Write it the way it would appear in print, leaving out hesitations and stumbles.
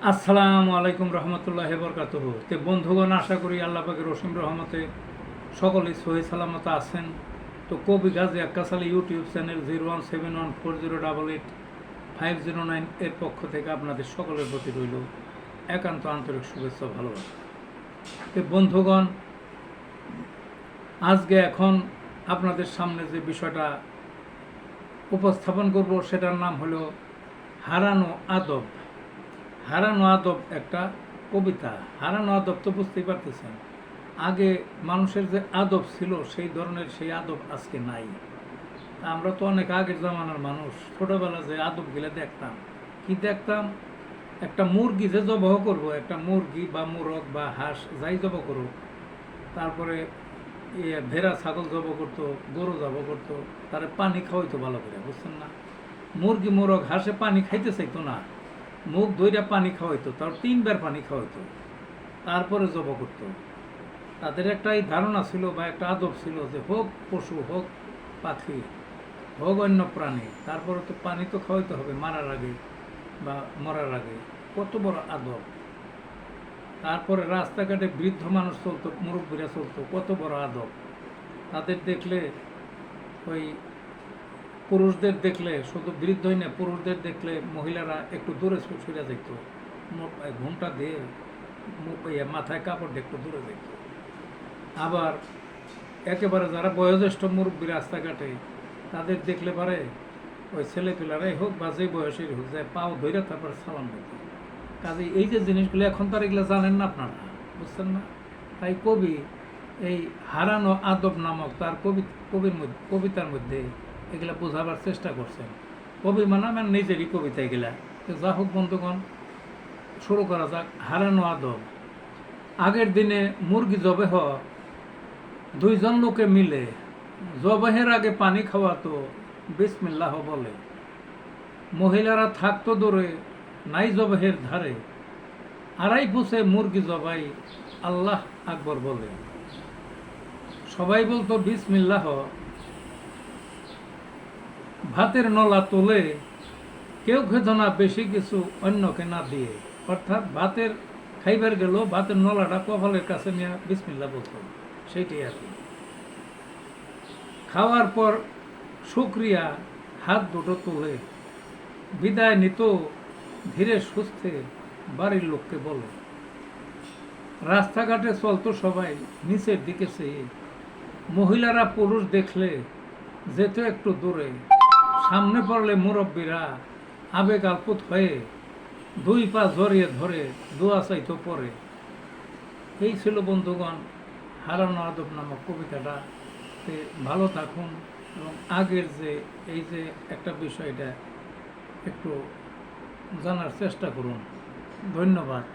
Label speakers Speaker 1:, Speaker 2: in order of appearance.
Speaker 1: আসসালামু আলাইকুম রহমতুল্লাহি বরকাতুহু। তে বন্ধুগণ, আশা করি আল্লাহ পাকের রসিম রহমতে সকলেই সহি সালামত আছেন। তো কবি গাজী আক্কাস আলী ইউটিউব চ্যানেল 017140885009 এর পক্ষ থেকে আপনাদের সকলের প্রতি রইল একান্ত আন্তরিক শুভেচ্ছা ও ভালোবাসা। তো বন্ধুগণ, আজকে এখন আপনাদের সামনে যে বিষয়টা উপস্থাপন করব সেটার নাম হলো হারানো আদব। হারানো আদব একটা কবিতা। হারানো আদব তো বুঝতেই পারতেছেন, আগে মানুষের যে আদব ছিল সেই ধরনের সেই আদব আজকে নাই। আমরা তো অনেক আগের জামানার মানুষ, ছোটোবেলা যে আদবগুলো দেখতাম, কি দেখতাম, একটা মুরগি যে জবাহ করবো, একটা মুরগি বা মোরগ বা হাঁস যাই জবাহ করুক, তারপরে ভেড়া ছাগল জবাহ করতো, গরু জবাহ করতো, তারে পানি খাওয়াইতো ভালো করে, বুঝছেন না? মুরগি মোরগ হাঁসে পানি খাইতে চাইতো না, মুখ ধইরা পানি খাওয়াইতো, তার 3 বার পানি খাওয়াইতো, তারপরে জবাহ করতো। তাদের একটা এই ধারণা ছিল বা একটা আদব ছিল যে হোক পশু, হোক পাখি, হোক অন্য প্রাণী, তারপরে তো পানি তো খাওয়াইতে হবে মারার আগে বা মরার আগে। কত বড় আদব! তারপরে রাস্তাঘাটে বৃদ্ধ মানুষ চলতো, মুরব্বীরা চলতো, কত বড় আদব! তাদের দেখলে, ওই পুরুষদের দেখলে, শুধু বৃদ্ধই না, পুরুষদের দেখলে মহিলারা একটু দূরে সরে যেত, ঘুমটা দিয়ে মাথায় কাপড় দিয়ে একটু দূরে যেত। আবার একেবারে যারা বয়োজ্যেষ্ঠ মুরব্বী রাস্তাঘাটে, তাদের দেখলে পারে ওই ছেলেপিলারাই হোক বা যে বয়সের হোক, যায় পাও ধরে তারপরে সালাম দিত। কাজে এই যে জিনিসগুলো এখন তার এগুলো জানেন না আপনারা, বুঝছেন না? তাই কবি এই হারানো আদব নামক তার কবিতার মধ্যে এগুলা বোঝাবার চেষ্টা করছেন। কবি মানে আমার নিজেরই কবিতা এগুলা। তো যা হোক বন্ধুগণ, শুরু করা যাক। হারানো আদব। আগের দিনে মুরগি জবেহ 2জন লোকে মিলে জবেহের আগে পানি খাওয়াতো, বিসমিল্লাহ বলে। মহিলারা থাকতো দূরে, নাই জবেহের ধারে, আড়াই পুষে মুরগি জবাই, আল্লাহ আকবর বলে। সবাই বলতো বিসমিল্লাহ, ভাতের নলা তোলে, কেউ খেত না বেশি কিছু অন্যকে না দিয়ে। অর্থাৎ ভাতের খাইবার গেল, ভাতের নলাটা কপালের কাছে নিয়ে বিসমিল্লাহ বলতো, সেইটাই আর কি। খাওয়ার পর শুক্রিয়া, হাত দুটো তুলে বিদায় নিত ধীরে সুস্থে, বাড়ির লোককে বলে। রাস্তাঘাটে চলতো সবাই নিচের দিকে চেয়ে, মহিলারা পুরুষ দেখলে যেত একটু দূরে, সামনে পড়লে মুরব্বীরা আবেগ আলপুত হয়ে 2 পা জড়িয়ে ধরে দোয়া চাইতো পরে। এই ছিল বন্ধুগণ হারানো আদব নামক কবিতাটা। ভালো থাকুন এবং আগের যে এই যে একটা বিষয়টা একটু জানার চেষ্টা করুন। ধন্যবাদ।